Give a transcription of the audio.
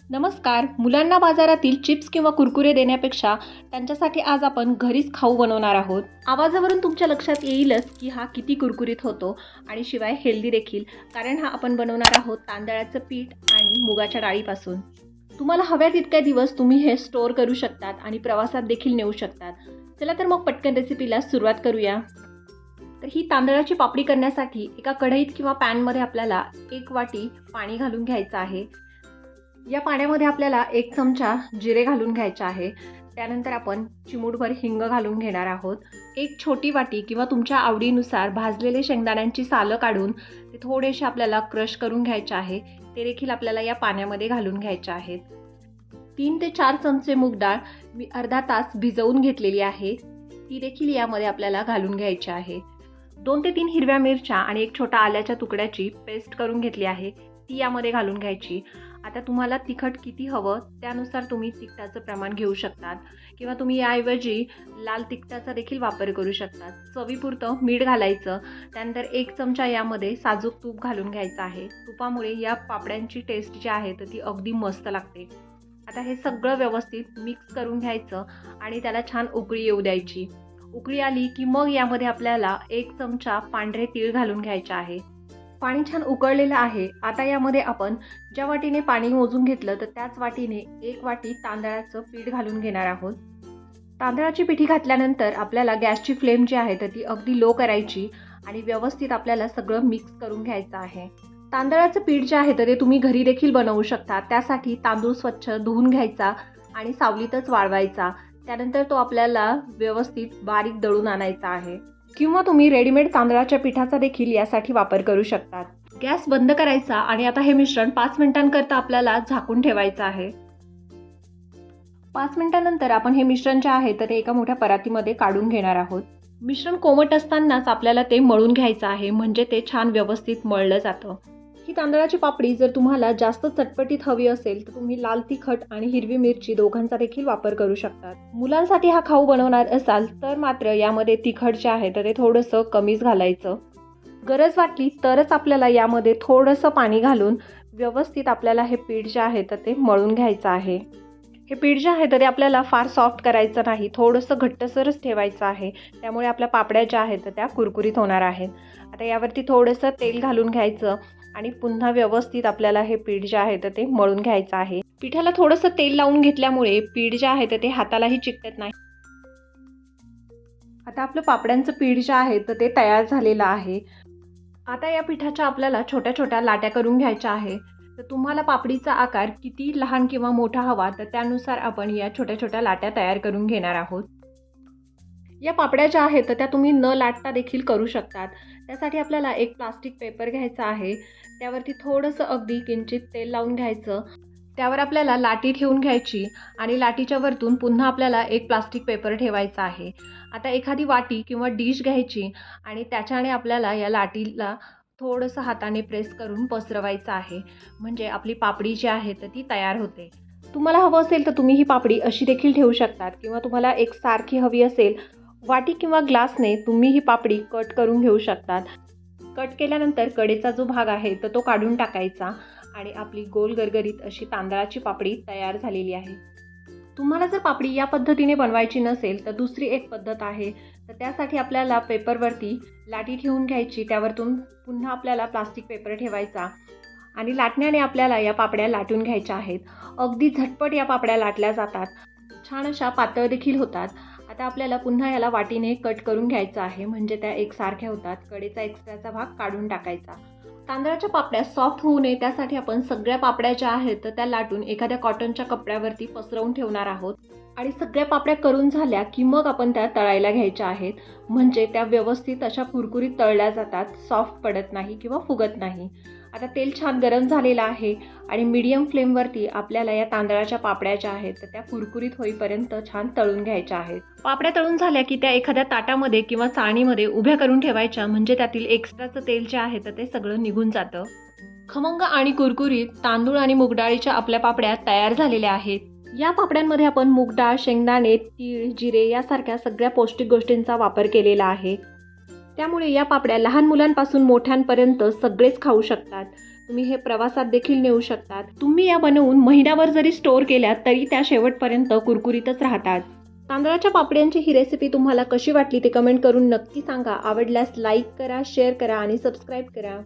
नमस्कार. मुलांना बाजारातील चिप्स किंवा कुरकुरे देण्यापेक्षा त्यांच्यासाठी आज आपण घरीच खाऊ बनवणार आहोत. आवाजावरून तुमच्या लक्षात येईलच की हा किती कुरकुरीत होतो आणि शिवाय हेल्दी देखील, कारण हा आपण बनवणार आहोत तांदळाचं पीठ आणि मुगाच्या डाळीपासून. तुम्हाला हव्या तितक्या दिवस तुम्ही हे स्टोअर करू शकतात आणि प्रवासात देखील नेऊ शकतात. चला तर मग पटकन रेसिपीला सुरुवात करूया. तर ही तांदळाची पापडी करण्यासाठी एका कढईत किंवा पॅनमध्ये आपल्याला 1 वाटी पाणी घालून घ्यायचं आहे. या पाण्यामध्ये आपल्याला 1 चमचा जिरे घालून घ्यायचे आहे. त्यानंतर आपण चिमूटभर हिंग घालून घेणार आहोत. एक छोटी वाटी किंवा तुमच्या आवडीनुसार भाजलेले शेंगदाण्यांची सालं काढून ते थोडेसे आपल्याला क्रश करून घ्यायचे आहे. ते देखील आपल्याला या पाण्यामध्ये घालून घ्यायचे आहेत. 3 ते 4 चमचे मूग डाळ मी अर्धा तास भिजवून घेतलेली आहे. ती देखील यामध्ये आपल्याला घालून घ्यायची आहे. 2 ते 3 हिरव्या मिरच्या आणि एक छोटा आल्याच्या तुकड्याची पेस्ट करून घेतली आहे. ती यामध्ये घालून घ्यायची. आता तुम्हाला तिखट किती हवं त्यानुसार तुम्ही तिखटाचं प्रमाण घेऊ शकतात किंवा तुम्ही याऐवजी लाल तिखटाचा देखील वापर करू शकतात. चवीपुरतं मीठ घालायचं. त्यानंतर 1 चमचा यामध्ये साजूक तूप घालून घ्यायचं आहे. तुपामुळे या पापड्यांची टेस्ट जी आहे तर ती अगदी मस्त लागते. आता हे सगळं व्यवस्थित मिक्स करून घ्यायचं आणि त्याला छान उकळी येऊ द्यायची. उकळी आली की मग यामध्ये आपल्याला 1 चमचा पांढरे तीळ घालून घ्यायचे आहे. पाणी छान उकळलेलं आहे. आता यामध्ये आपण ज्या वाटीने पाणी मोजून घेतलं तर त्याच वाटीने 1 वाटी तांदळाचं पीठ घालून घेणार आहोत. तांदळाची पिठी घातल्यानंतर आपल्याला गॅसची फ्लेम जी आहे तर ती अगदी लो करायची आणि व्यवस्थित आपल्याला सगळं मिक्स करून घ्यायचं आहे. तांदळाचं पीठ जे आहे तर ते तुम्ही घरी देखील बनवू शकता. त्यासाठी तांदूळ स्वच्छ धुवून घ्यायचा आणि सावलीतच वाळवायचा. त्यानंतर तो आपल्याला व्यवस्थित बारीक दळून आणायचा आहे किंवा तुम्ही रेडीमेड तांदळाच्या पिठाचा देखील यासाठी वापर करू शकतात. गॅस बंद करायचा आणि आता हे मिश्रण 5 मिनिटांकरता आपल्याला झाकून ठेवायचं आहे. 5 मिनिटांनंतर आपण हे मिश्रण जे आहे तर ते एका मोठ्या परातीमध्ये काढून घेणार आहोत. मिश्रण कोमट असतानाच आपल्याला ते मळून घ्यायचं आहे, म्हणजे ते छान व्यवस्थित मळलं जातं. ही तांदळाची पापडी जर तुम्हाला जास्त चटपटीत हवी असेल तर तुम्ही लाल तिखट आणि हिरवी मिरची दोघांचा देखील वापर करू शकतात. मुलांसाठी हा खाऊ बनवणार असाल तर मात्र यामध्ये तिखट जे आहे तर ते थोडंसं कमीच घालायचं. गरज वाटली तरच आपल्याला यामध्ये थोडंसं पाणी घालून व्यवस्थित आपल्याला हे पीठ जे आहे तर ते मळून घ्यायचं आहे. हे पीठ जे आहे तर ते आपल्याला फार सॉफ्ट करायचं नाही, थोडंसं घट्टसरच ठेवायचं आहे. त्यामुळे आपल्या पापड्या ज्या आहेत तर त्या कुरकुरीत होणार आहेत. आता यावरती थोडंसं तेल घालून घ्यायचं आणि पुन्हा व्यवस्थित आपल्याला हे पीठ जे आहे तर ते मळून घ्यायचं आहे. पिठाला थोडंसं तेल लावून घेतल्यामुळे पीठ जे आहे तर ते हातालाही चिकटत नाही. आता आपलं पापड्यांचं पीठ जे आहे तर ते तयार झालेलं आहे. आता या पिठाच्या आपल्याला छोट्या छोट्या लाट्या करून घ्यायच्या आहे. तर तुम्हाला पापडीचा आकार किती लहान किंवा मोठा हवा तर त्यानुसार आपण या छोट्या छोट्या लाट्या तयार करून घेणार आहोत. या पापड्या ज्या आहेत तर त्या तुम्ही न लाटता देखील करू शकतात. त्यासाठी आपल्याला एक प्लास्टिक पेपर घ्यायचा आहे. त्यावरती थोडंसं अगदी किंचित तेल लावून घ्यायचं. त्यावर आपल्याला लाटी ठेवून घ्यायची आणि लाटीच्या वरतून पुन्हा आपल्याला एक प्लास्टिक पेपर ठेवायचा आहे. आता एखादी वाटी किंवा डिश घ्यायची आणि त्याच्याने आपल्याला या लाटीला थोडंसं हाताने प्रेस करून पसरवायचं आहे, म्हणजे आपली पापडी जी आहे तर ती तयार होते. तुम्हाला हवं असेल तर तुम्ही ही पापडी अशी देखील ठेवू शकतात किंवा तुम्हाला एक सारखी हवी असेल वाटी किंवा ग्लासने तुम्ही ही पापडी कट करून घेऊ शकतात. कट केल्यानंतर कडेचा जो भाग आहे तर तो काढून टाकायचा आणि आपली गोल गरगरीत अशी तांदळाची पापडी तयार झालेली आहे. तुम्हाला जर पापडी या पद्धतीने बनवायची नसेल तर दुसरी एक पद्धत आहे. तर त्यासाठी आपल्याला पेपरवरती लाटी ठेवून घ्यायची. त्यावरतून पुन्हा आपल्याला प्लास्टिक पेपर ठेवायचा आणि लाटण्याने आपल्याला या पापड्या लाटून घ्यायच्या आहेत. अगदी झटपट या पापड्या लाटल्या जातात. छान अशा पातळ देखील होतात. आता आपल्याला पुन्हा याला वाटीने कट करून घ्यायचं आहे, म्हणजे त्या एकसारख्या होतात. कडेचा एक्स्ट्राचा भाग काढून टाकायचा. तांदळाच्या पापड्या सॉफ्ट होऊ नये त्यासाठी आपण सगळ्या पापड्या ज्या आहेत तर त्या लाटून एखाद्या कॉटनच्या कपड्यावरती पसरवून ठेवणार आहोत आणि सगळ्या पापड्या करून झाल्या की मग आपण त्या तळायला घ्यायच्या आहेत, म्हणजे त्या व्यवस्थित अशा कुरकुरीत तळल्या जातात, सॉफ्ट पडत नाही किंवा फुगत नाही. आता तेल छान गरम झालेलं आहे आणि मीडियम फ्लेमवरती आपल्याला या तांदळाच्या पापड्या ज्या आहेत तर त्या कुरकुरीत होईपर्यंत छान तळून घ्यायच्या आहेत. पापड्या तळून झाल्या की त्या एखाद्या ताटामध्ये किंवा चाळणीमध्ये उभ्या करून ठेवायच्या, म्हणजे त्यातील एक्स्ट्राचं तेल जे आहे तर ते सगळं निघून जातं. खमंग आणि कुरकुरीत तांदूळ आणि मूगडाळीच्या आपल्या पापड्या तयार झालेल्या आहेत. या पापड्यांमध्ये आपण मूगडाळ, शेंगदाणे, तीळ, जिरे यासारख्या सगळ्या पौष्टिक गोष्टींचा वापर केलेला आहे. त्यामुळे या पापड्या लहान मुलांपासून मोठ्यांपर्यंत सगळेच खाऊ शकतात. तुम्ही हे प्रवासात देखील नेऊ शकतात. तुम्ही या बनवून महिनाभर जरी स्टोअर केल्या तरी त्या शेवटपर्यंत कुरकुरीतच राहतात. तांदळाच्या पापड्यांची ही रेसिपी तुम्हाला कशी वाटली ते कमेंट करून नक्की सांगा. आवडल्यास लाईक करा, शेअर करा आणि सबस्क्राईब करा.